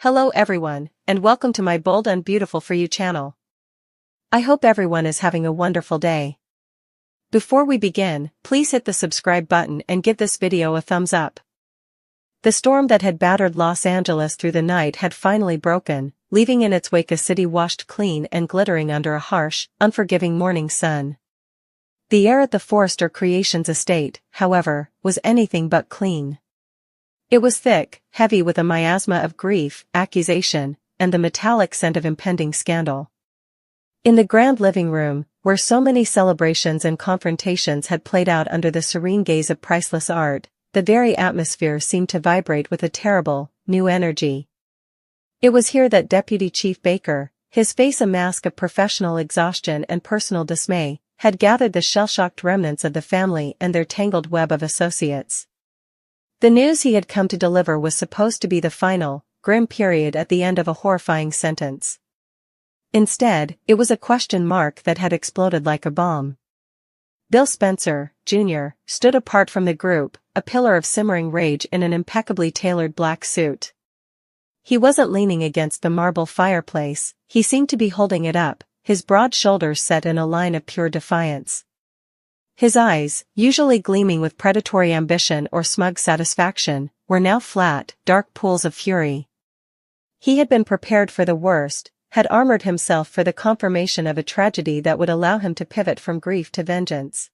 Hello everyone, and welcome to my Bold and Beautiful for You channel. I hope everyone is having a wonderful day. Before we begin, please hit the subscribe button and give this video a thumbs up. The storm that had battered Los Angeles through the night had finally broken, leaving in its wake a city washed clean and glittering under a harsh, unforgiving morning sun. The air at the Forrester Creations estate, however, was anything but clean. It was thick, heavy with a miasma of grief, accusation, and the metallic scent of impending scandal. In the grand living room, where so many celebrations and confrontations had played out under the serene gaze of priceless art, the very atmosphere seemed to vibrate with a terrible, new energy. It was here that Deputy Chief Baker, his face a mask of professional exhaustion and personal dismay, had gathered the shell-shocked remnants of the family and their tangled web of associates. The news he had come to deliver was supposed to be the final, grim period at the end of a horrifying sentence. Instead, it was a question mark that had exploded like a bomb. Bill Spencer, Jr., stood apart from the group, a pillar of simmering rage in an impeccably tailored black suit. He wasn't leaning against the marble fireplace, he seemed to be holding it up, his broad shoulders set in a line of pure defiance. His eyes, usually gleaming with predatory ambition or smug satisfaction, were now flat, dark pools of fury. He had been prepared for the worst, had armored himself for the confirmation of a tragedy that would allow him to pivot from grief to vengeance.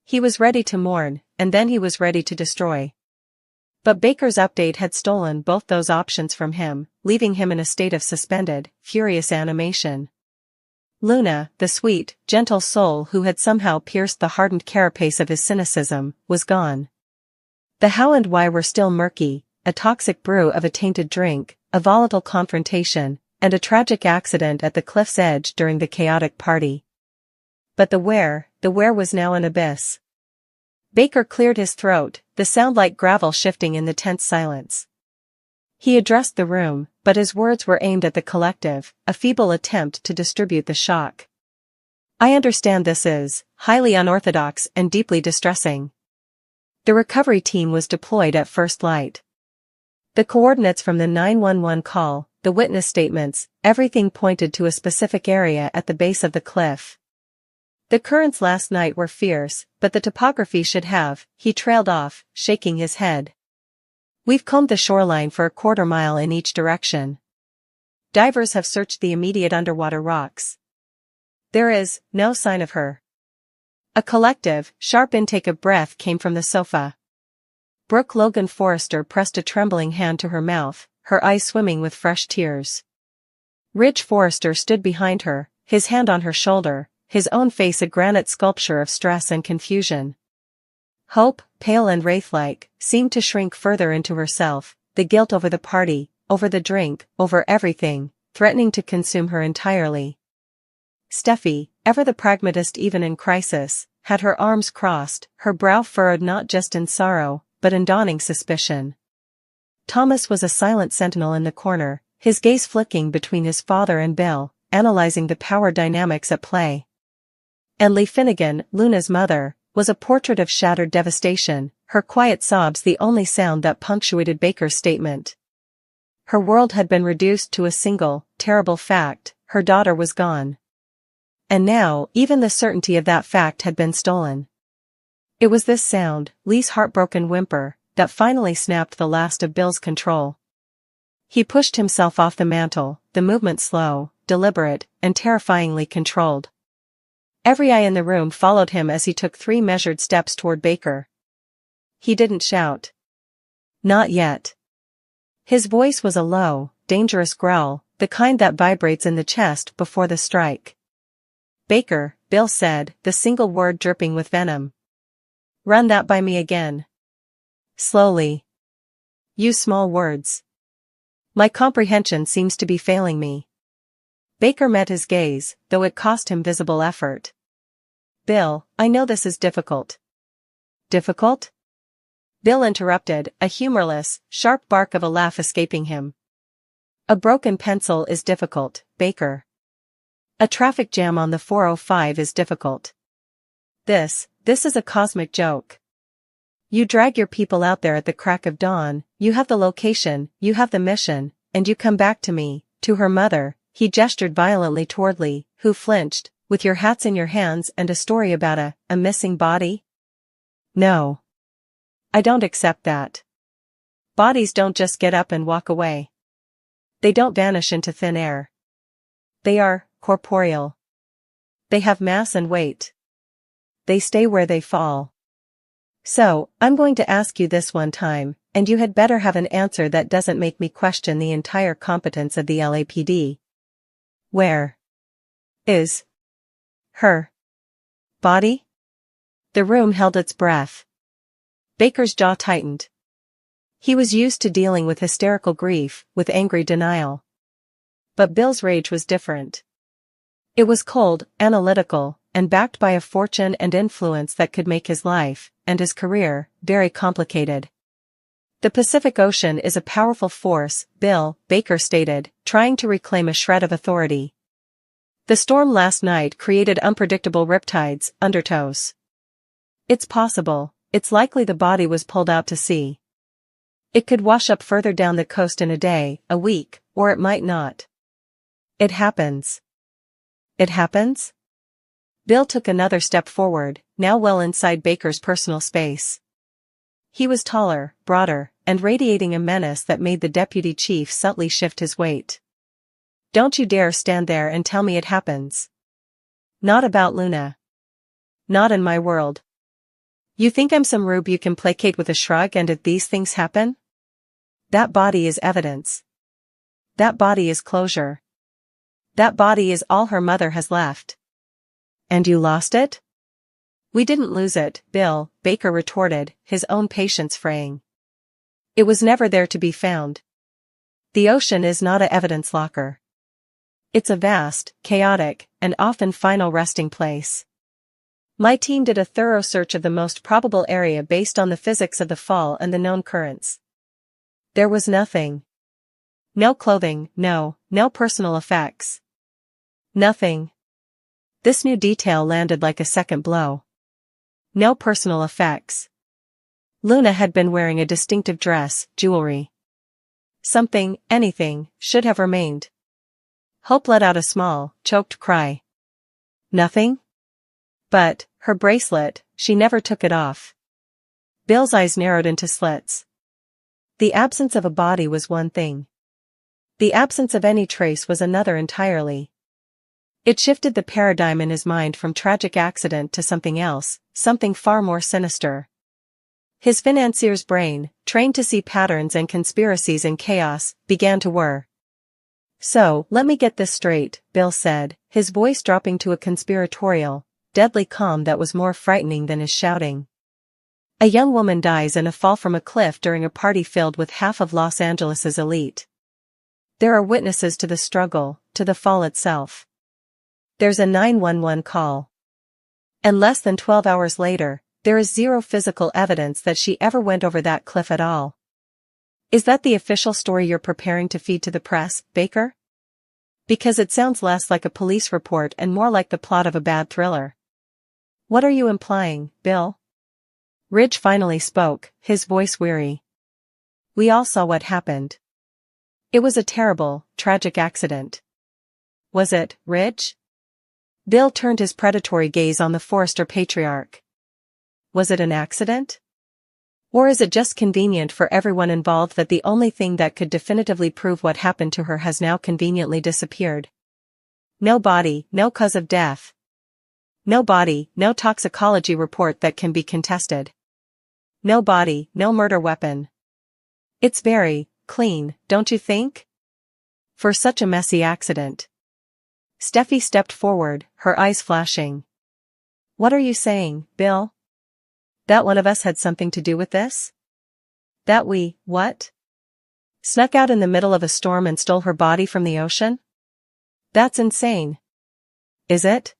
He was ready to mourn, and then he was ready to destroy. But Baker's update had stolen both those options from him, leaving him in a state of suspended, furious animation. Luna, the sweet, gentle soul who had somehow pierced the hardened carapace of his cynicism, was gone. The how and why were still murky, a toxic brew of a tainted drink, a volatile confrontation, and a tragic accident at the cliff's edge during the chaotic party. But the where was now an abyss. Baker cleared his throat, the sound like gravel shifting in the tense silence. He addressed the room, but his words were aimed at the collective, a feeble attempt to distribute the shock. I understand this is highly unorthodox and deeply distressing. The recovery team was deployed at first light. The coordinates from the 911 call, the witness statements, everything pointed to a specific area at the base of the cliff. The currents last night were fierce, but the topography should have, he trailed off, shaking his head. We've combed the shoreline for a quarter-mile in each direction. Divers have searched the immediate underwater rocks. There is no sign of her. A collective, sharp intake of breath came from the sofa. Brooke Logan Forrester pressed a trembling hand to her mouth, her eyes swimming with fresh tears. Ridge Forrester stood behind her, his hand on her shoulder, his own face a granite sculpture of stress and confusion. Hope, pale and wraith-like, seemed to shrink further into herself, the guilt over the party, over the drink, over everything, threatening to consume her entirely. Steffi, ever the pragmatist even in crisis, had her arms crossed, her brow furrowed not just in sorrow, but in dawning suspicion. Thomas was a silent sentinel in the corner, his gaze flicking between his father and Bill, analyzing the power dynamics at play. And Lee Finnegan, Luna's mother, was a portrait of shattered devastation, her quiet sobs the only sound that punctuated Baker's statement. Her world had been reduced to a single, terrible fact: her daughter was gone. And now, even the certainty of that fact had been stolen. It was this sound, Lee's heartbroken whimper, that finally snapped the last of Bill's control. He pushed himself off the mantel, the movement slow, deliberate, and terrifyingly controlled. Every eye in the room followed him as he took 3 measured steps toward Baker. He didn't shout. Not yet. His voice was a low, dangerous growl, the kind that vibrates in the chest before the strike. Baker, Bill said, the single word dripping with venom. Run that by me again. Slowly. Use small words. My comprehension seems to be failing me. Baker met his gaze, though it cost him visible effort. Bill, I know this is difficult. Difficult? Bill interrupted, a humorless, sharp bark of a laugh escaping him. A broken pencil is difficult, Baker. A traffic jam on the 405 is difficult. This is a cosmic joke. You drag your people out there at the crack of dawn, you have the location, you have the mission, and you come back to me, to her mother, he gestured violently toward Lee, who flinched, with your hats in your hands and a story about a missing body? No. I don't accept that. Bodies don't just get up and walk away. They don't vanish into thin air. They are corporeal. They have mass and weight. They stay where they fall. So, I'm going to ask you this one time, and you had better have an answer that doesn't make me question the entire competence of the LAPD. Where is her body? The room held its breath. Baker's jaw tightened. He was used to dealing with hysterical grief, with angry denial. But Bill's rage was different. It was cold, analytical, and backed by a fortune and influence that could make his life, and his career, very complicated. The Pacific Ocean is a powerful force, Baker stated, trying to reclaim a shred of authority. The storm last night created unpredictable riptides, undertows. It's possible, it's likely the body was pulled out to sea. It could wash up further down the coast in a day, a week, or it might not. It happens. It happens? Bill took another step forward, now well inside Baker's personal space. He was taller, broader, and radiating a menace that made the deputy chief subtly shift his weight. Don't you dare stand there and tell me it happens. Not about Luna. Not in my world. You think I'm some rube you can placate with a shrug and if these things happen? That body is evidence. That body is closure. That body is all her mother has left. And you lost it? We didn't lose it, Baker retorted, his own patience fraying. It was never there to be found. The ocean is not a evidence locker. It's a vast, chaotic, and often final resting place. My team did a thorough search of the most probable area based on the physics of the fall and the known currents. There was nothing. No clothing, no personal effects. Nothing. This new detail landed like a second blow. No personal effects. Luna had been wearing a distinctive dress, jewelry. Something, anything, should have remained. Hope let out a small, choked cry. Nothing? But, her bracelet, she never took it off. Bill's eyes narrowed into slits. The absence of a body was one thing. The absence of any trace was another entirely. It shifted the paradigm in his mind from tragic accident to something else, something far more sinister. His financier's brain, trained to see patterns and conspiracies in chaos, began to whir. So, let me get this straight, Bill said, his voice dropping to a conspiratorial, deadly calm that was more frightening than his shouting. A young woman dies in a fall from a cliff during a party filled with half of Los Angeles's elite. There are witnesses to the struggle, to the fall itself. There's a 911 call. And less than 12 hours later, there is zero physical evidence that she ever went over that cliff at all. Is that the official story you're preparing to feed to the press, Baker? Because it sounds less like a police report and more like the plot of a bad thriller. What are you implying, Bill? Ridge finally spoke, his voice weary. We all saw what happened. It was a terrible, tragic accident. Was it, Ridge? Bill turned his predatory gaze on the Forrester patriarch. Was it an accident? Or is it just convenient for everyone involved that the only thing that could definitively prove what happened to her has now conveniently disappeared? No body, no cause of death. No body, no toxicology report that can be contested. No body, no murder weapon. It's very clean, don't you think? For such a messy accident. Steffi stepped forward, her eyes flashing. What are you saying, Bill? That one of us had something to do with this? That we, what? Snuck out in the middle of a storm and stole her body from the ocean? That's insane. Is it?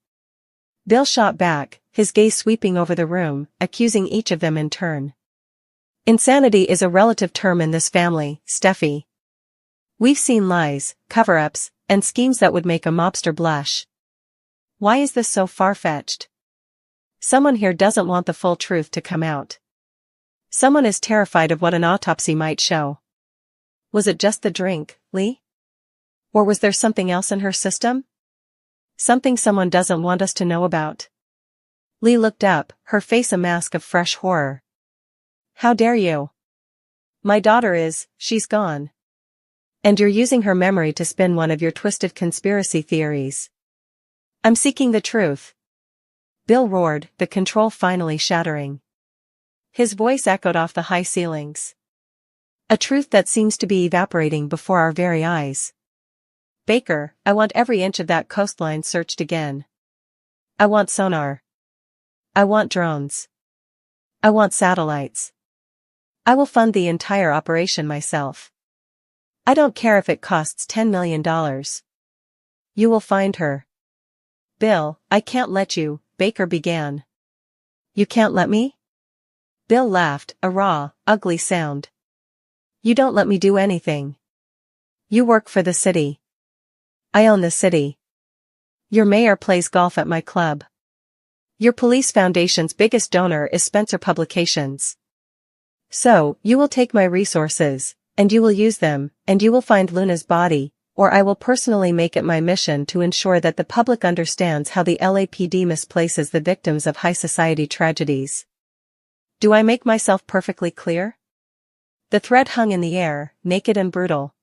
Bill shot back, his gaze sweeping over the room, accusing each of them in turn. Insanity is a relative term in this family, Steffi. We've seen lies, cover-ups, and schemes that would make a mobster blush. Why is this so far-fetched? Someone here doesn't want the full truth to come out. Someone is terrified of what an autopsy might show. Was it just the drink, Lee? Or was there something else in her system? Something someone doesn't want us to know about. Lee looked up, her face a mask of fresh horror. How dare you? My daughter she's gone. And you're using her memory to spin one of your twisted conspiracy theories. I'm seeking the truth. Bill roared, the control finally shattering. His voice echoed off the high ceilings. A truth that seems to be evaporating before our very eyes. Baker, I want every inch of that coastline searched again. I want sonar. I want drones. I want satellites. I will fund the entire operation myself. I don't care if it costs $10 million. You will find her. Bill, I can't let you, Baker began. You can't let me? Bill laughed, a raw, ugly sound. You don't let me do anything. You work for the city. I own the city. Your mayor plays golf at my club. Your police foundation's biggest donor is Spencer Publications. So, you will take my resources, and you will use them, and you will find Luna's body, or I will personally make it my mission to ensure that the public understands how the LAPD misplaces the victims of high society tragedies. Do I make myself perfectly clear? The threat hung in the air, naked and brutal.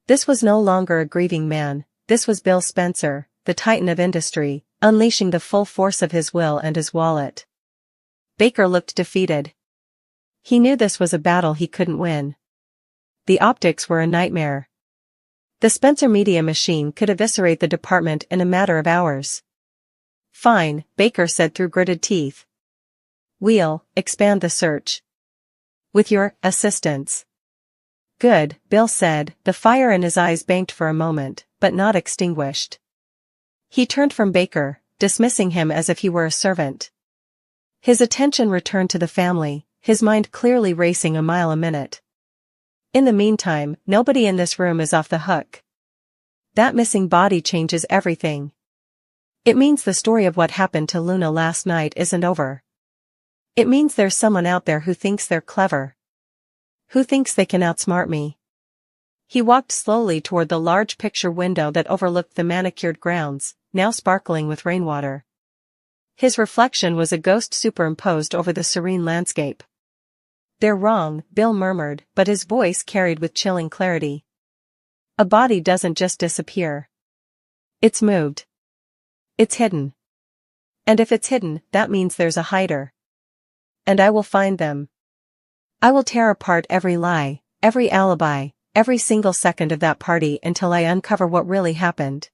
This was no longer a grieving man, this was Bill Spencer, the titan of industry, unleashing the full force of his will and his wallet. Baker looked defeated. He knew this was a battle he couldn't win. The optics were a nightmare. The Spencer media machine could eviscerate the department in a matter of hours. Fine, Baker said through gritted teeth. We'll expand the search. With your assistance. Good, Bill said, the fire in his eyes banked for a moment, but not extinguished. He turned from Baker, dismissing him as if he were a servant. His attention returned to the family, his mind clearly racing a mile a minute. In the meantime, nobody in this room is off the hook. That missing body changes everything. It means the story of what happened to Luna last night isn't over. It means there's someone out there who thinks they're clever. Who thinks they can outsmart me. He walked slowly toward the large picture window that overlooked the manicured grounds, now sparkling with rainwater. His reflection was a ghost superimposed over the serene landscape. They're wrong, Bill murmured, but his voice carried with chilling clarity. A body doesn't just disappear. It's moved. It's hidden. And if it's hidden, that means there's a hider. And I will find them. I will tear apart every lie, every alibi, every single second of that party until I uncover what really happened.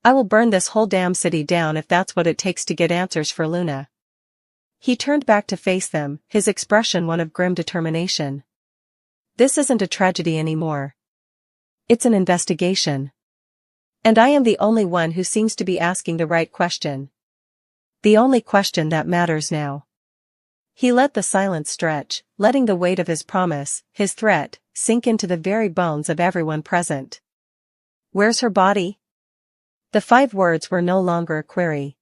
I will burn this whole damn city down if that's what it takes to get answers for Luna. He turned back to face them, his expression one of grim determination. This isn't a tragedy anymore. It's an investigation. And I am the only one who seems to be asking the right question. The only question that matters now. He let the silence stretch, letting the weight of his promise, his threat, sink into the very bones of everyone present. Where's her body? The 5 words were no longer a query.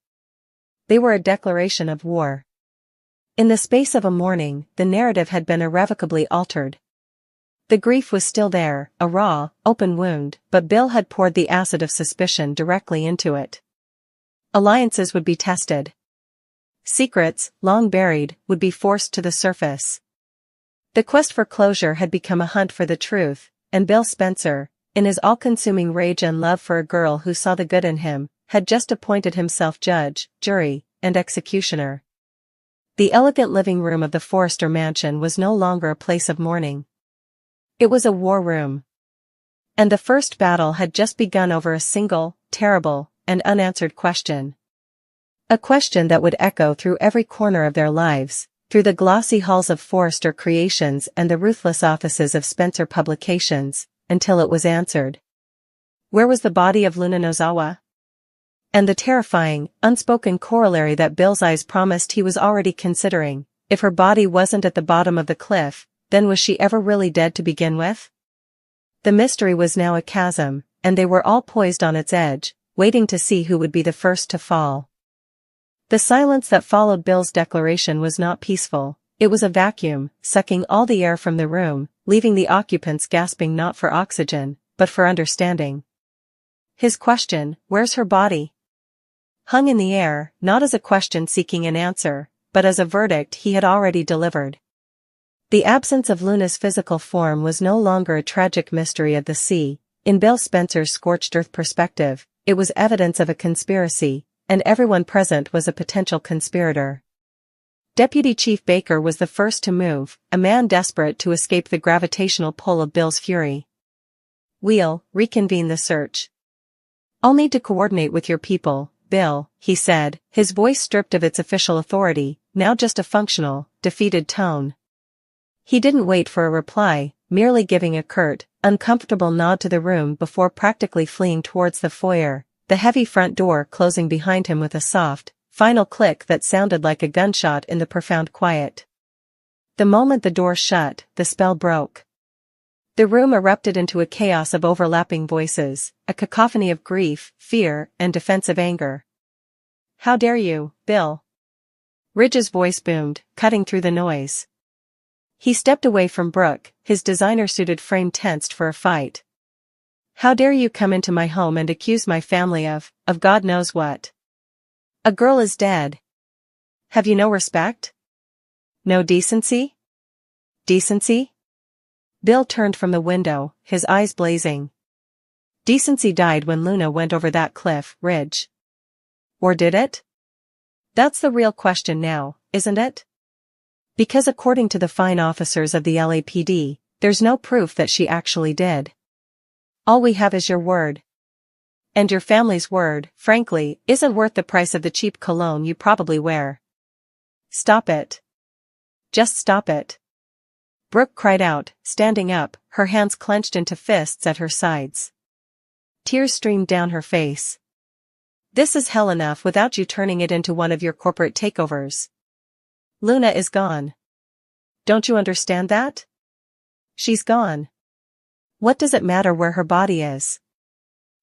They were a declaration of war. In the space of a morning, the narrative had been irrevocably altered. The grief was still there, a raw, open wound, but Bill had poured the acid of suspicion directly into it. Alliances would be tested. Secrets, long buried, would be forced to the surface. The quest for closure had become a hunt for the truth, and Bill Spencer, in his all-consuming rage and love for a girl who saw the good in him, had just appointed himself judge, jury, and executioner. The elegant living room of the Forrester mansion was no longer a place of mourning. It was a war room. And the first battle had just begun over a single, terrible, and unanswered question. A question that would echo through every corner of their lives, through the glossy halls of Forrester Creations and the ruthless offices of Spencer Publications, until it was answered. Where was the body of Luna Nozawa? And the terrifying, unspoken corollary that Bill's eyes promised he was already considering, if her body wasn't at the bottom of the cliff, then was she ever really dead to begin with? The mystery was now a chasm, and they were all poised on its edge, waiting to see who would be the first to fall. The silence that followed Bill's declaration was not peaceful, It was a vacuum, sucking all the air from the room, leaving the occupants gasping not for oxygen, but for understanding. His question, "Where's her body?" hung in the air, not as a question seeking an answer, but as a verdict he had already delivered. The absence of Luna's physical form was no longer a tragic mystery of the sea. In Bill Spencer's scorched earth perspective, it was evidence of a conspiracy, and everyone present was a potential conspirator. Deputy Chief Baker was the first to move, a man desperate to escape the gravitational pull of Bill's fury. "We'll reconvene the search. I'll need to coordinate with your people, Bill," he said, his voice stripped of its official authority, now just a functional, defeated tone. He didn't wait for a reply, merely giving a curt, uncomfortable nod to the room before practically fleeing towards the foyer, the heavy front door closing behind him with a soft, final click that sounded like a gunshot in the profound quiet. The moment the door shut, the spell broke. The room erupted into a chaos of overlapping voices, a cacophony of grief, fear, and defensive anger. "How dare you, Bill?" Ridge's voice boomed, cutting through the noise. He stepped away from Brooke, his designer-suited frame tensed for a fight. "How dare you come into my home and accuse my family of God knows what? A girl is dead. Have you no respect? No decency? Decency?" Bill turned from the window, his eyes blazing. Decency died when Luna went over that cliff, Ridge. Or did it? That's the real question now, isn't it? Because according to the fine officers of the LAPD, there's no proof that she actually did. All we have is your word. And your family's word, frankly, isn't worth the price of the cheap cologne you probably wear. Stop it. Just stop it. Brooke cried out, standing up, her hands clenched into fists at her sides. Tears streamed down her face. "This is hell enough without you turning it into one of your corporate takeovers. Luna is gone. Don't you understand that? She's gone. What does it matter where her body is?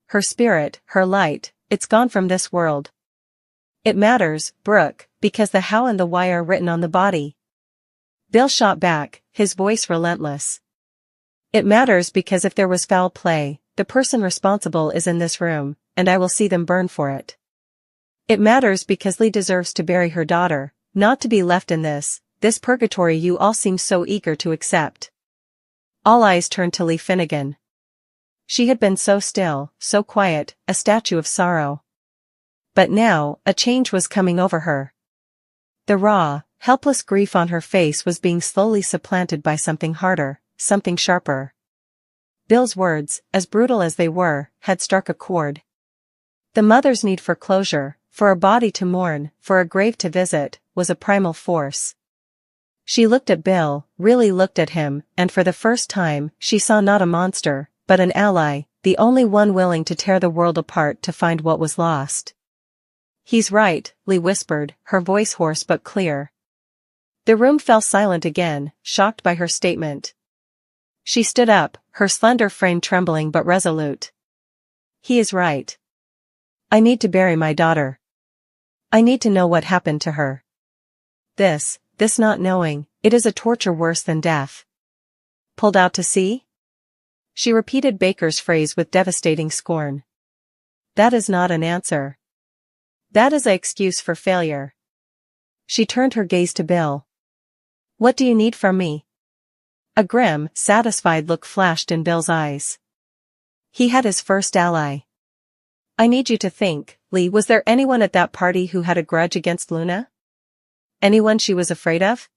Her spirit, her light, it's gone from this world. It matters, Brooke, because the how and the why are written on the body." Bill shot back, his voice relentless. "It matters because if there was foul play, the person responsible is in this room, and I will see them burn for it. It matters because Lee deserves to bury her daughter, not to be left in this purgatory you all seem so eager to accept." All eyes turned to Lee Finnegan. She had been so still, so quiet, a statue of sorrow. But now, a change was coming over her. The raw, helpless grief on her face was being slowly supplanted by something harder, something sharper. Bill's words, as brutal as they were, had struck a chord. The mother's need for closure, for a body to mourn, for a grave to visit, was a primal force. She looked at Bill, really looked at him, and for the first time, she saw not a monster, but an ally, the only one willing to tear the world apart to find what was lost. "He's right," Lee whispered, her voice hoarse but clear. The room fell silent again, shocked by her statement. She stood up, her slender frame trembling but resolute. "He is right. I need to bury my daughter. I need to know what happened to her. This not knowing, it is a torture worse than death." "Pulled out to sea?" She repeated Baker's phrase with devastating scorn. "That is not an answer. That is an excuse for failure." She turned her gaze to Bill. "What do you need from me?" A grim, satisfied look flashed in Bill's eyes. He had his first ally. "I need you to think, Lee, was there anyone at that party who had a grudge against Luna? Anyone she was afraid of?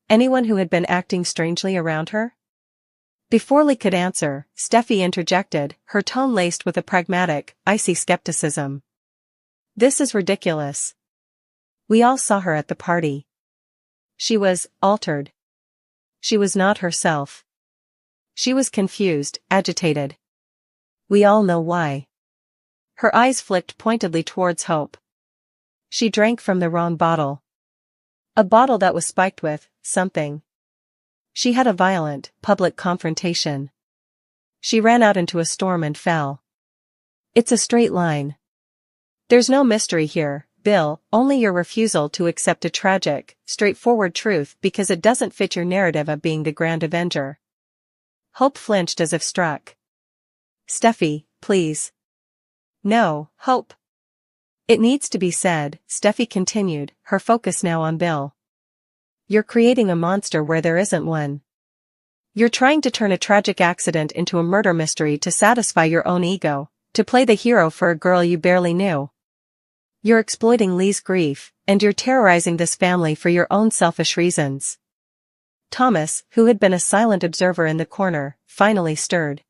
Anyone who had been acting strangely around her?" Before Lee could answer, Steffi interjected, her tone laced with a pragmatic, icy skepticism. "This is ridiculous. We all saw her at the party. She was altered. She was not herself. She was confused, agitated. We all know why." Her eyes flicked pointedly towards Hope. "She drank from the wrong bottle. A bottle that was spiked with something. She had a violent, public confrontation. She ran out into a storm and fell. It's a straight line. There's no mystery here," Bill, only your refusal to accept a tragic, straightforward truth because it doesn't fit your narrative of being the Grand Avenger. Hope flinched as if struck. Steffi, please. No, Hope. It needs to be said, Steffi continued, her focus now on Bill. You're creating a monster where there isn't one. You're trying to turn a tragic accident into a murder mystery to satisfy your own ego, to play the hero for a girl you barely knew. You're exploiting Lee's grief, and you're terrorizing this family for your own selfish reasons. Thomas, who had been a silent observer in the corner, finally stirred.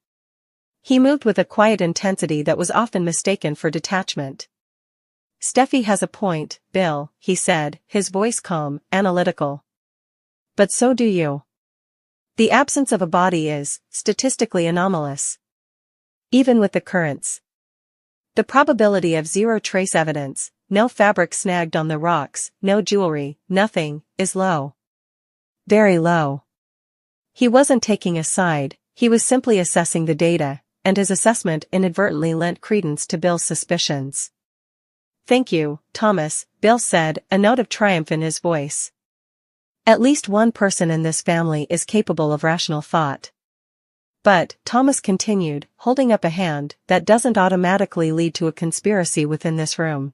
He moved with a quiet intensity that was often mistaken for detachment. Steffi has a point, Bill, he said, his voice calm, analytical. But so do you. The absence of a body is, statistically anomalous. Even with the currents. The probability of zero trace evidence, no fabric snagged on the rocks, no jewelry, nothing, is low. Very low. He wasn't taking a side, he was simply assessing the data, and his assessment inadvertently lent credence to Bill's suspicions. Thank you, Thomas, Bill said, a note of triumph in his voice. At least one person in this family is capable of rational thought. But, Thomas continued, holding up a hand, that doesn't automatically lead to a conspiracy within this room.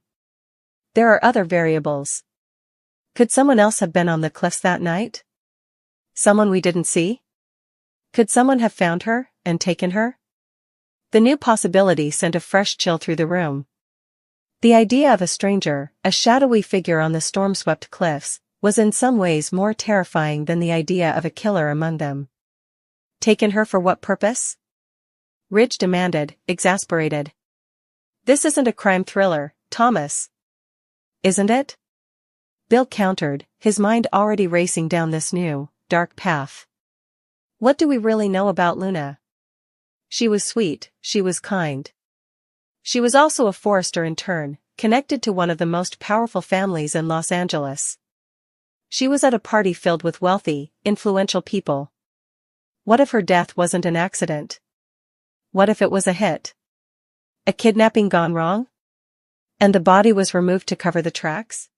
There are other variables. Could someone else have been on the cliffs that night? Someone we didn't see? Could someone have found her, and taken her? The new possibility sent a fresh chill through the room. The idea of a stranger, a shadowy figure on the storm-swept cliffs, was in some ways more terrifying than the idea of a killer among them. Taken her for what purpose? Ridge demanded, exasperated. This isn't a crime thriller, Thomas. Isn't it? Bill countered, his mind already racing down this new, dark path. What do we really know about Luna? She was sweet, she was kind. She was also a forester in turn, connected to one of the most powerful families in Los Angeles. She was at a party filled with wealthy, influential people. What if her death wasn't an accident? What if it was a hit? A kidnapping gone wrong? And the body was removed to cover the tracks?